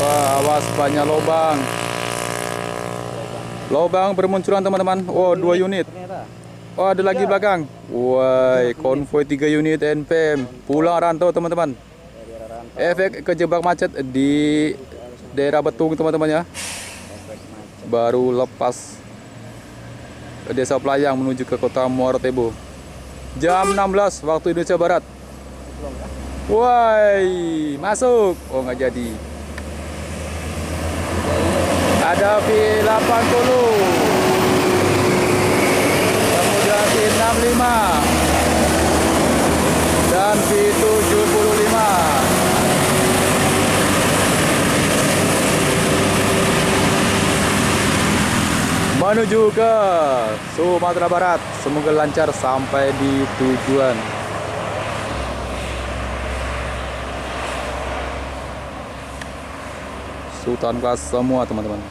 Wah, awas banyak lubang. Lubang bermunculan teman-teman. Oh, 2 unit. Ternyata. Oh, ada lagi belakang. Wah, konvoy 3 unit NPM. Pulang rantau teman-teman. Dari arah rantau. Efek kejebak macet di daerah Betung teman-teman ya. Efek macet. Baru lepas ke Desa Pelayang menuju ke Kota Muara Tebo. Jam 16 waktu Indonesia Barat. Belum kah? Woi, masuk. Oh, nggak jadi. Ada V80. Kemudian V65 dan V75. Menuju ke Sumatera Barat. Semoga lancar sampai di tujuan. Sultan kelas semua teman-teman.